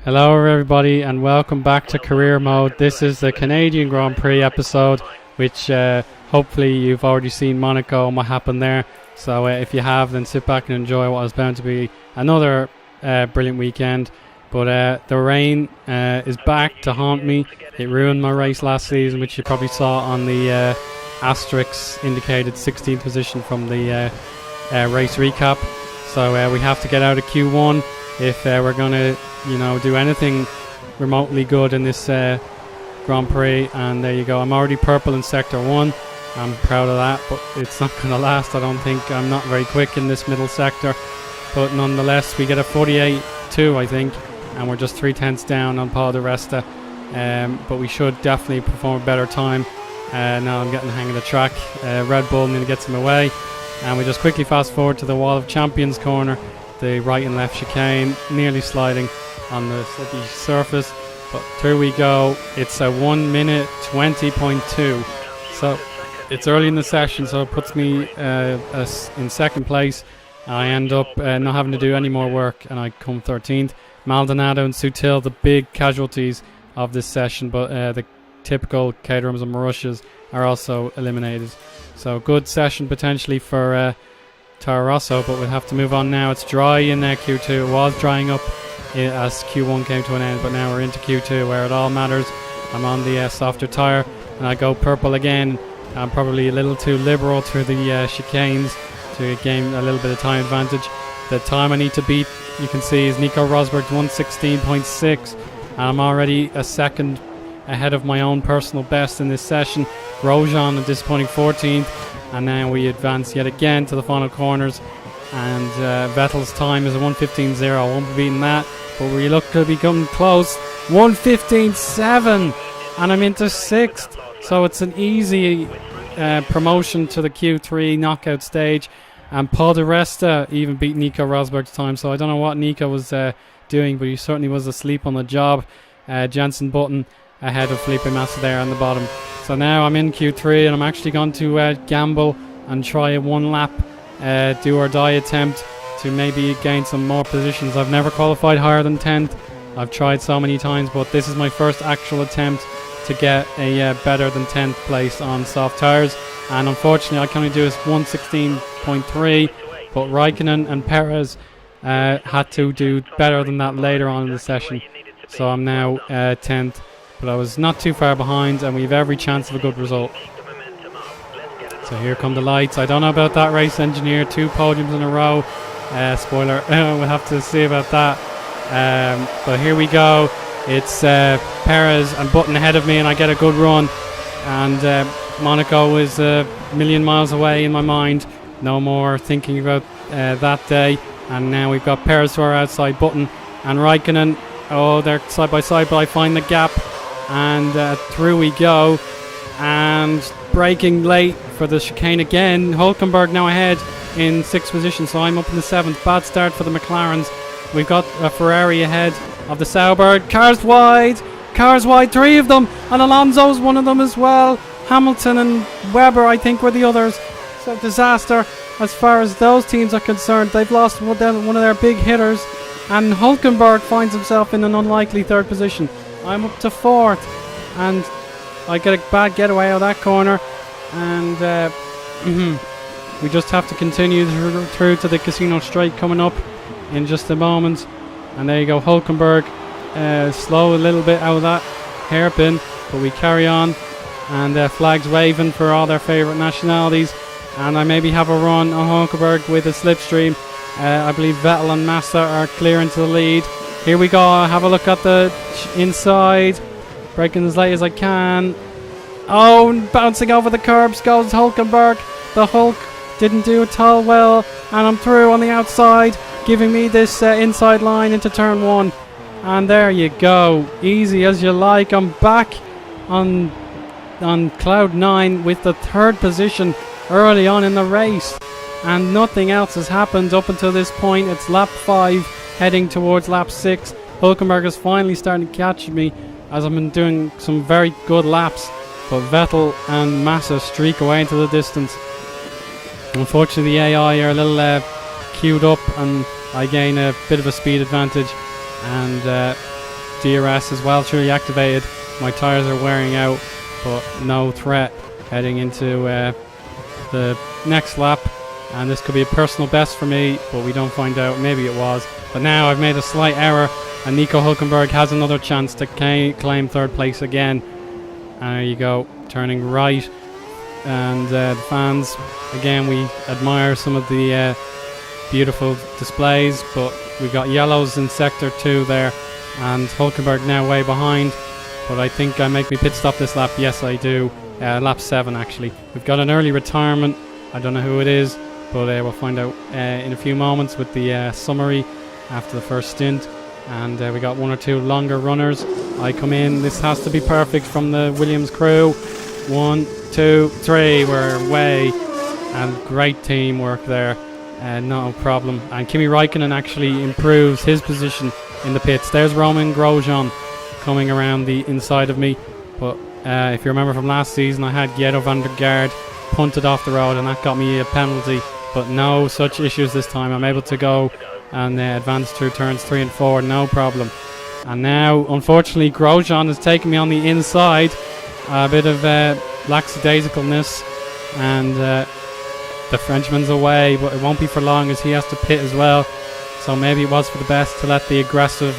Hello everybody and welcome back to Career Mode. This is the Canadian Grand Prix episode, which hopefully you've already seen Monaco and what happened there. So if you have, then sit back and enjoy what is bound to be another brilliant weekend. But the rain is back to haunt me. It ruined my race last season, which you probably saw on the asterisk indicated 16th position from the race recap. So we have to get out of Q1 if we're going to do anything remotely good in this Grand Prix. And there you go, I'm already purple in sector 1. I'm proud of that, but it's not going to last, I don't think. I'm not very quick in this middle sector, but nonetheless we get a 48.2 I think, and we're just 3/10 down on Paul di Resta, but we should definitely perform a better time. Now I'm getting the hang of the track. Red Bull nearly gets him away, and we just quickly fast forward to the Wall of Champions corner, the right and left chicane, nearly sliding on the slippy surface, but through we go. It's a 1 minute 20.2, so it's early in the session, so it puts me in second place. I end up not having to do any more work, and I come 13th. Maldonado and Sutil, the big casualties of this session, but the typical Caterhams and Marussias are also eliminated. So good session potentially for Toro Rosso, but we'll have to move on now. It's dry in Q2. It was drying up as Q1 came to an end, but now we're into Q2 where it all matters. I'm on the softer tyre, and I go purple again. I'm probably a little too liberal through the chicanes to gain a little bit of time advantage. The time I need to beat, you can see, is Nico Rosberg's 1:16.6, and I'm already a second ahead of my own personal best in this session. Grosjean a disappointing 14th, and now we advance yet again to the final corners, and Vettel's time is a 1:15.0. I won't be beating that, but we look to be coming close. 1:15.7, and I'm into 6th, so it's an easy promotion to the Q3 knockout stage. And Paul di Resta even beat Nico Rosberg's time, so I don't know what Nico was doing, but he certainly was asleep on the job. Jenson Button ahead of Felipe Massa there on the bottom. So now I'm in Q3, and I'm actually going to gamble and try a one lap do or die attempt to maybe gain some more positions. I've never qualified higher than 10th. I've tried so many times, but this is my first actual attempt to get a better than 10th place on soft tyres, and unfortunately I can only do this 1:16.3, but Raikkonen and Perez had to do better than that later on in the session. So I'm now 10th, but I was not too far behind, and we have every chance of a good result. So here come the lights. I don't know about that, race engineer. 2 podiums in a row. Spoiler, we'll have to see about that. But here we go. It's Perez and Button ahead of me, and I get a good run. And Monaco is a million miles away in my mind. No more thinking about that day. And now we've got Perez to our outside, Button and Raikkonen. Oh, they're side by side, but I find the gap, and through we go. And braking late for the chicane again. Hülkenberg now ahead in 6th position, so I'm up in the 7th. Bad start for the McLarens. We've got a Ferrari ahead of the Sauber. Cars wide, 3 of them, and Alonso's one of them as well. Hamilton and Webber, I think, were the others. So disaster as far as those teams are concerned. They've lost one of their big hitters, and Hülkenberg finds himself in an unlikely 3rd position. I'm up to 4th, and I get a bad getaway out of that corner, and we just have to continue through to the Casino Straight coming up in just a moment. And there you go, Hülkenberg slow a little bit out of that hairpin, but we carry on, and flags waving for all their favourite nationalities, and I maybe have a run on Hülkenberg with a slipstream. I believe Vettel and Massa are clear into the lead. Here we go, have a look at the inside, braking as late as I can. Oh, bouncing over the curbs goes Hülkenberg. The Hulk didn't do at all well, and I'm through on the outside, giving me this inside line into turn 1. And there you go, easy as you like. I'm back on cloud 9 with the 3rd position early on in the race, and nothing else has happened up until this point. It's lap 5 heading towards lap 6. Hülkenberg is finally starting to catch me as I've been doing some very good laps, but Vettel and Massa streak away into the distance. Unfortunately the AI are a little queued up, and I gain a bit of a speed advantage, and DRS is well truly activated. My tyres are wearing out, but no threat heading into the next lap. And this could be a personal best for me, but we don't find out. Maybe it was. But now I've made a slight error, and Nico Hülkenberg has another chance to claim third place again. And there you go, turning right. And the fans, again, we admire some of the beautiful displays, but we've got yellows in sector 2 there, and Hülkenberg now way behind. But I think I make me pit stop this lap. Yes, I do. Lap 7 actually. We've got an early retirement. I don't know who it is, but we'll find out in a few moments with the summary after the first stint. And we got 1 or 2 longer runners. I come in. This has to be perfect from the Williams crew. 1, 2, 3. We're away. And great teamwork there. No problem. And Kimi Räikkönen actually improves his position in the pits. There's Romain Grosjean coming around the inside of me. But if you remember from last season, I had Jero van der Gaard punted off the road, and that got me a penalty. But no such issues this time. I'm able to go and advance through turns 3 and 4, no problem. And now, unfortunately, Grosjean has taken me on the inside. A bit of lackadaisicalness, and the Frenchman's away, but it won't be for long as he has to pit as well. So maybe it was for the best to let the aggressive,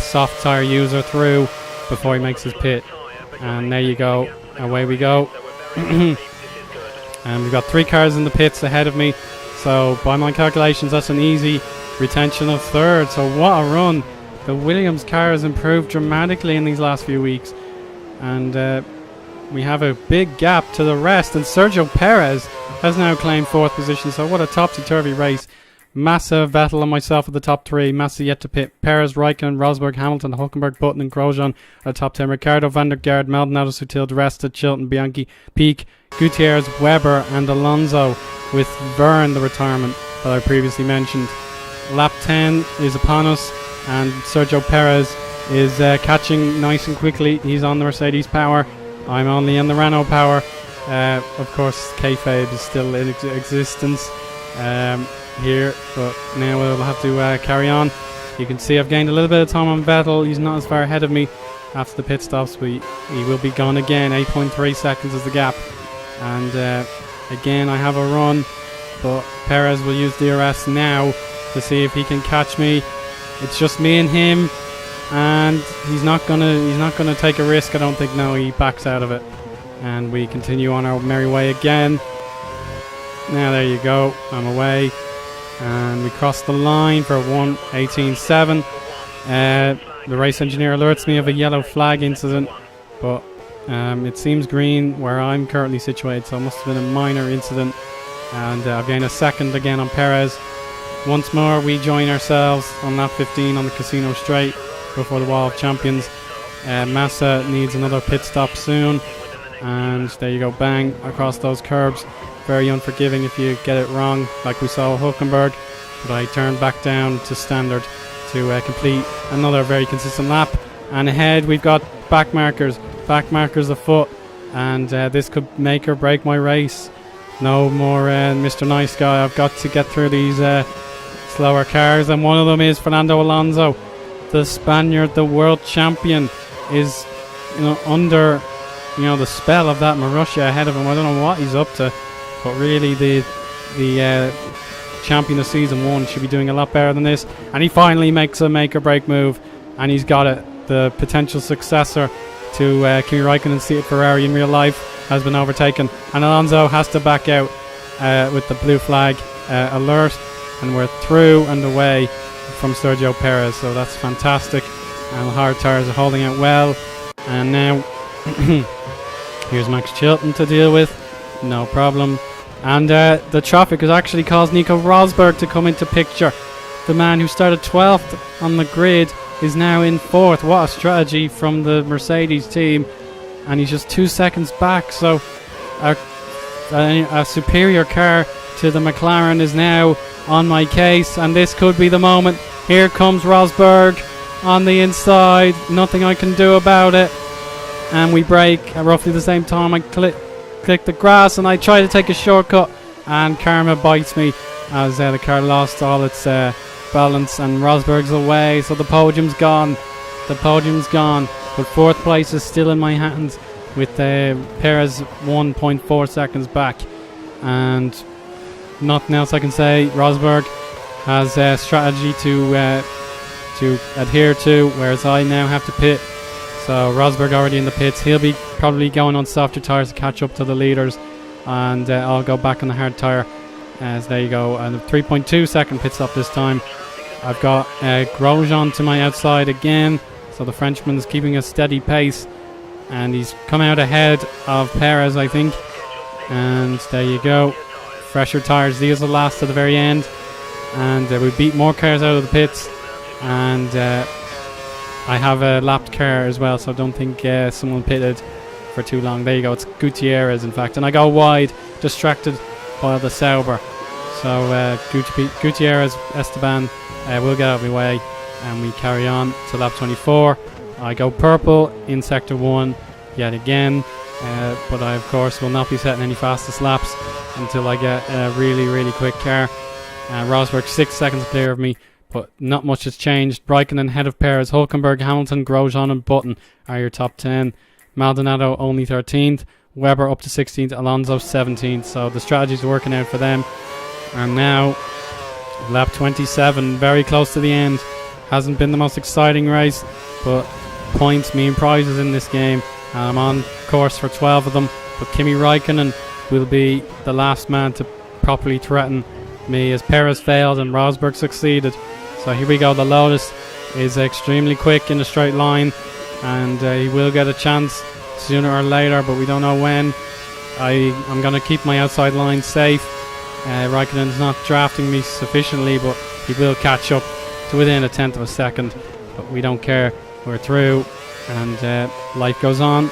soft tyre user through before he makes his pit. And there you go, away we go. And we've got 3 cars in the pits ahead of me. So by my calculations, that's an easy retention of third. So what a run. The Williams car has improved dramatically in these last few weeks. And we have a big gap to the rest. And Sergio Perez has now claimed 4th position. So what a topsy-turvy race. Massa, Vettel and myself at the top 3. Massa yet to pit. Perez, Raikkonen, Rosberg, Hamilton, Hülkenberg, Button and Grosjean are top 10. Ricardo, Van der Gaard, Maldonado, Sutil, De Resta, Chilton, Bianchi, Peak, Gutierrez, Weber and Alonso, with Verne the retirement that I previously mentioned. Lap 10 is upon us, and Sergio Perez is catching nice and quickly. He's on the Mercedes power. I'm only on the Renault power. Of course, kayfabe is still in existence here, but now we'll have to carry on. You can see I've gained a little bit of time on Vettel. He's not as far ahead of me after the pit stops, but he will be gone again. 8.3 seconds is the gap. And again, I have a run, but Perez will use DRS now to see if he can catch me. It's just me and him, and he's not gonna take a risk. I don't think. No, he backs out of it, and we continue on our merry way again. Now there you go, I'm away, and we cross the line for 1:18.7. The race engineer alerts me of a yellow flag incident, but it seems green where I'm currently situated, so it must have been a minor incident. And I've gained a second again on Perez. Once more we join ourselves on lap 15 on the Casino Straight before the Wall of Champions. Massa needs another pit stop soon, and there you go, bang across those curbs. Very unforgiving if you get it wrong, like we saw with Hülkenberg, but I turned back down to standard to complete another very consistent lap. And ahead we've got back markers afoot, and this could make or break my race. No more Mr. Nice Guy. I've got to get through these slower cars, and one of them is Fernando Alonso, the Spaniard, the world champion, is under the spell of that Marussia ahead of him. I don't know what he's up to, but really the champion of season 1 should be doing a lot better than this. And he finally makes a make or break move, and he's got it. The potential successor to Kimi Räikkönen's seat at Ferrari in real life has been overtaken, and Alonso has to back out with the blue flag alert, and we're through and away from Sergio Perez. So that's fantastic, and the hard tyres are holding out well. And now here's Max Chilton to deal with, no problem. And the traffic has actually caused Nico Rosberg to come into picture. The man who started 12th on the grid is now in 4th. What a strategy from the Mercedes team, and he's just 2 seconds back. So a superior car to the McLaren is now on my case, and this could be the moment. Here comes Rosberg on the inside, nothing I can do about it, and we brake at roughly the same time. I click the grass, and I try to take a shortcut, and karma bites me as the car lost all its balance, and Rosberg's away, so the podium's gone. The podium's gone, but fourth place is still in my hands with Perez 1.4 seconds back, and nothing else I can say. Rosberg has a strategy to adhere to, whereas I now have to pit. So Rosberg already in the pits. He'll be probably going on softer tyres to catch up to the leaders, and I'll go back on the hard tyre. As there you go, and a 3.2 second pit stop this time. I've got Grosjean to my outside again, so the Frenchman's keeping a steady pace, and he's come out ahead of Perez, I think. And there you go, fresher tyres. These will last to the very end, and we beat more cars out of the pits, and I have a lapped car as well, so I don't think someone pitted for too long. There you go, it's Gutierrez in fact, and I go wide, distracted by the Sauber. So Gutierrez, Esteban will get out of my way, and we carry on to lap 24. I go purple in sector 1 yet again, but I of course will not be setting any fastest laps until I get a really quick car. Rosberg 6 seconds clear of me, but not much has changed. Raikkonen ahead of Perez, Hülkenberg, Hamilton, Grosjean and Button are your top 10. Maldonado only 13th, Webber up to 16th, Alonso 17th, so the strategy's working out for them. And now lap 27, very close to the end. Hasn't been the most exciting race, but points mean prizes in this game. I'm on course for 12 of them, but Kimi Raikkonen will be the last man to properly threaten me, as Perez failed and Rosberg succeeded. So here we go, the Lotus is extremely quick in a straight line, and he will get a chance sooner or later, but we don't know when. I'm going to keep my outside line safe. Raikkonen's not drafting me sufficiently, but he will catch up to within a tenth of a second, but we don't care. We're through, and life goes on.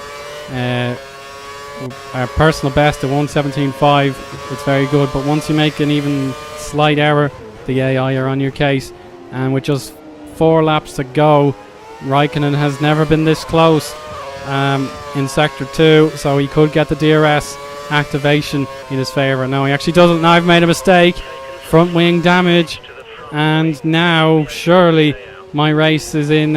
Our personal best at 1:17.5, it's very good, but once you make an even slight error, the AI are on your case, and with just 4 laps to go, Raikkonen has never been this close in sector 2, so he could get the DRS activation in his favour. No, he actually doesn't. Now I've made a mistake, front wing damage, and now surely my race is in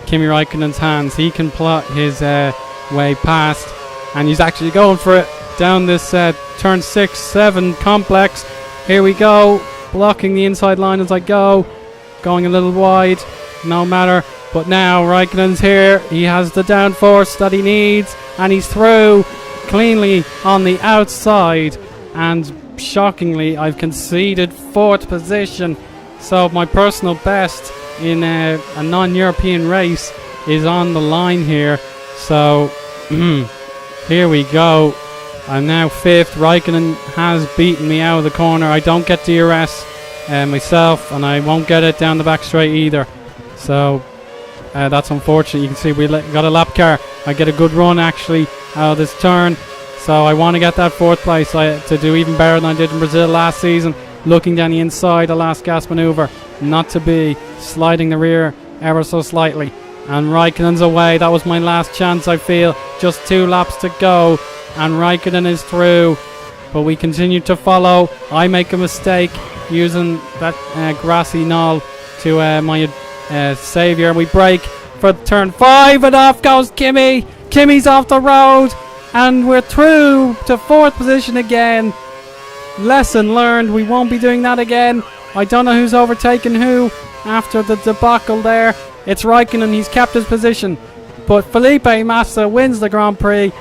Kimi Raikkonen's hands. He can plot his way past, and he's actually going for it down this turn 6-7 complex. Here we go, blocking the inside line as I go, going a little wide, no matter. But now Raikkonen's here, he has the downforce that he needs, and he's through cleanly on the outside, and shockingly I've conceded 4th position. So my personal best in a non-European race is on the line here. So here we go, I'm now 5th. Raikkonen has beaten me out of the corner. I don't get DRS myself, and I won't get it down the back straight either, so that's unfortunate. You can see we got a lap car. I get a good run actually out of this turn, so I want to get that 4th place to do even better than I did in Brazil last season. Looking down the inside, the last gas manoeuvre, not to be, sliding the rear ever so slightly, and Raikkonen's away. That was my last chance, I feel. Just 2 laps to go, and Raikkonen is through, but we continue to follow. I make a mistake using that grassy knoll to my saviour. We brake for turn 5, and off goes Kimi. Kimi's off the road, and we're through to 4th position again. Lesson learned, we won't be doing that again. I don't know who's overtaken who after the debacle there. It's Raikkonen, he's kept his position, but Felipe Massa wins the Grand Prix.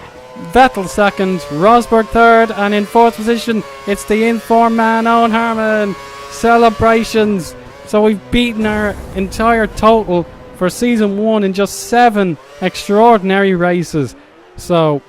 Vettel 2nd, Rosberg 3rd, and in 4th position it's the informed man Owen Harmon. Celebrations. So we've beaten our entire total for season 1 in just 7 extraordinary races. So,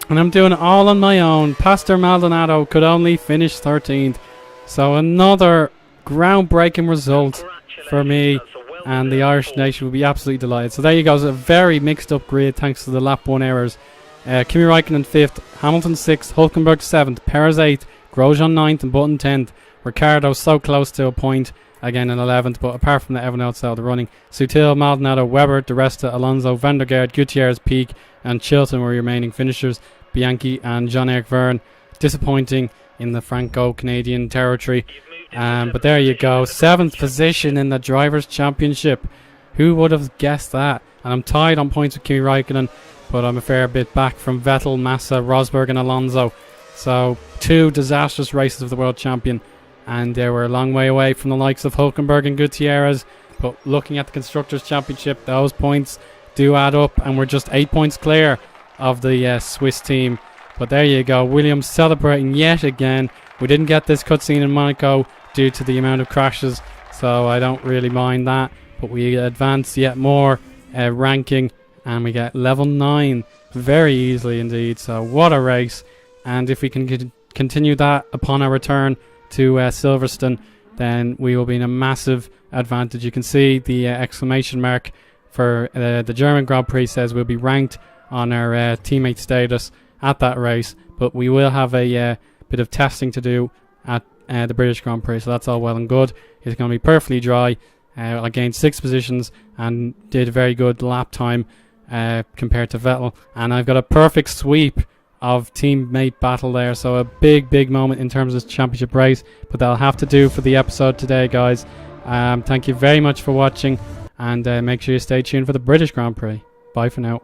and I'm doing it all on my own. Pastor Maldonado could only finish 13th. So another groundbreaking result for me, and the Irish nation will be absolutely delighted. So there you go, it's a very mixed up grid thanks to the lap 1 errors. Kimi Raikkonen 5th, Hamilton 6th, Hülkenberg 7th, Perez 8th, Grosjean 9th and Button 10th. Ricciardo so close to a point, again in 11th, but apart from that, everyone else out of the running. Sutil, Maldonado, Webber, Di Resta, Alonso, Van der Gaard, Gutierrez, Peak and Chilton were your remaining finishers. Bianchi and Jean-Eric Verne disappointing in the Franco-Canadian territory. But there you go, 7th position in the Drivers' Championship. Who would have guessed that? And I'm tied on points with Kimi Räikkönen, but I'm a fair bit back from Vettel, Massa, Rosberg and Alonso. So 2 disastrous races of the world champion, and they were a long way away from the likes of Hulkenberg and Gutierrez. But looking at the Constructors' Championship, those points do add up, and we're just 8 points clear of the Swiss team. But there you go, Williams celebrating yet again. We didn't get this cutscene in Monaco due to the amount of crashes, so I don't really mind that. But we advance yet more ranking, and we get level 9 very easily indeed. So what a race. And if we can continue that upon our return to Silverstone, then we will be in a massive advantage. You can see the exclamation mark for the German Grand Prix says we'll be ranked on our teammate status at that race, but we will have a bit of testing to do at the British Grand Prix, so that's all well and good. It's going to be perfectly dry. I gained 6 positions and did a very good lap time compared to Vettel, and I've got a perfect sweep of teammate battle there, so a big moment in terms of this championship race. But that'll have to do for the episode today, guys. Thank you very much for watching, and make sure you stay tuned for the British Grand Prix. Bye for now.